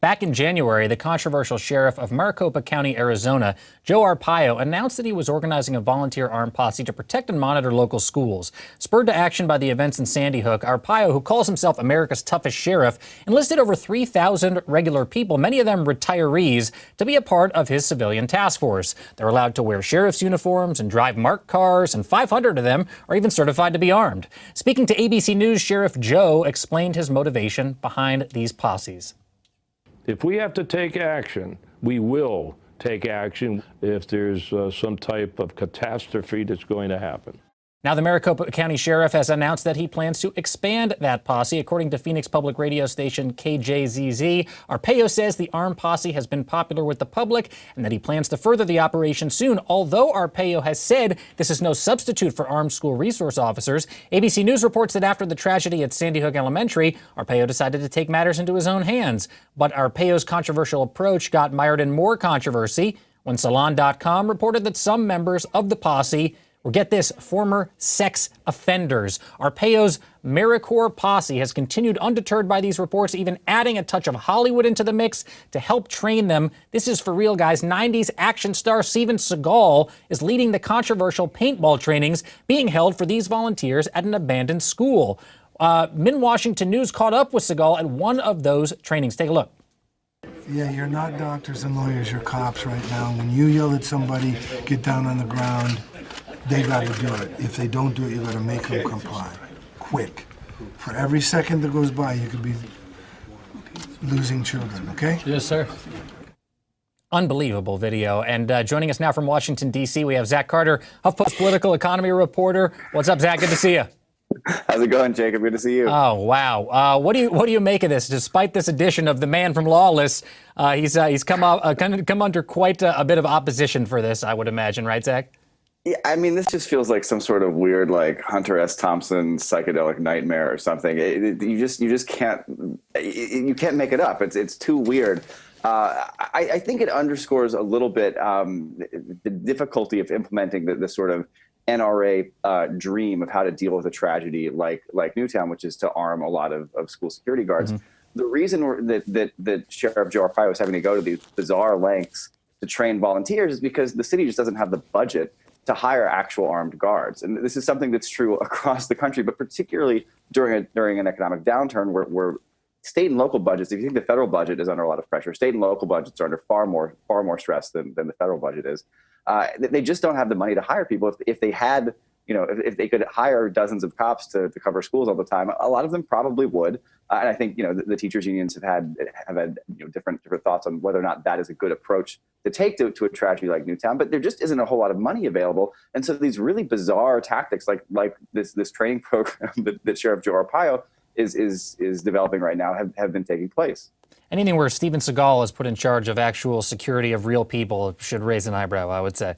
Back in January, the controversial sheriff of Maricopa County, Arizona, Joe Arpaio, announced that he was organizing a volunteer armed posse to protect and monitor local schools. Spurred to action by the events in Sandy Hook, Arpaio, who calls himself America's toughest sheriff, enlisted over 3,000 regular people, many of them retirees, to be a part of his civilian task force. They're allowed to wear sheriff's uniforms and drive marked cars, and 500 of them are even certified to be armed. Speaking to ABC News, Sheriff Joe explained his motivation behind these posses. If we have to take action, we will take action if there's some type of catastrophe that's going to happen. Now, the Maricopa County Sheriff has announced that he plans to expand that posse. According to Phoenix public radio station KJZZ, Arpaio says the armed posse has been popular with the public and that he plans to further the operation soon. Although Arpaio has said this is no substitute for armed school resource officers, ABC News reports that after the tragedy at Sandy Hook Elementary, Arpaio decided to take matters into his own hands. But Arpaio's controversial approach got mired in more controversy when Salon.com reported that some members of the posse or get this, former sex offenders. Arpaio's AmeriCorps posse has continued undeterred by these reports, even adding a touch of Hollywood into the mix to help train them. This is for real, guys. 90s action star Steven Seagal is leading the controversial paintball trainings being held for these volunteers at an abandoned school. Washington News caught up with Seagal at one of those trainings. Take a look. Yeah, you're not doctors and lawyers, you're cops right now. When you yell at somebody, get down on the ground, they got to do it. If they don't do it, you got to make them comply. Quick. For every second that goes by, you could be losing children, okay? Yes, sir. Unbelievable video. And joining us now from Washington, D.C., we have Zach Carter, HuffPost Political Economy reporter. What's up, Zach? Good to see you. How's it going, Jacob? Good to see you. Oh, wow. What do you make of this? Despite this addition of the man from Lawless, he's come under quite a bit of opposition for this, I would imagine, right, Zach? Yeah, I mean, this just feels like some sort of weird, like Hunter S. Thompson psychedelic nightmare or something. You just can't make it up. It's too weird. I think it underscores a little bit the difficulty of implementing this sort of NRA dream of how to deal with a tragedy like Newtown, which is to arm a lot of school security guards. Mm-hmm. The reason that Sheriff Joe Arpaio was having to go to these bizarre lengths to train volunteers is because the city just doesn't have the budget to hire actual armed guards. And this is something that's true across the country, but particularly during an economic downturn where state and local budgets, if you think the federal budget is under a lot of pressure, state and local budgets are under far more stress than the federal budget is. They just don't have the money to hire people. If they had, if they could hire dozens of cops to cover schools all the time, a lot of them probably would. And I think, the teachers unions have had different thoughts on whether or not that is a good approach to take to a tragedy like Newtown. But there just isn't a whole lot of money available. And so these really bizarre tactics like this training program that Sheriff Joe Arpaio is developing right now have been taking place. Anything where Steven Seagal is put in charge of actual security of real people should raise an eyebrow, I would say.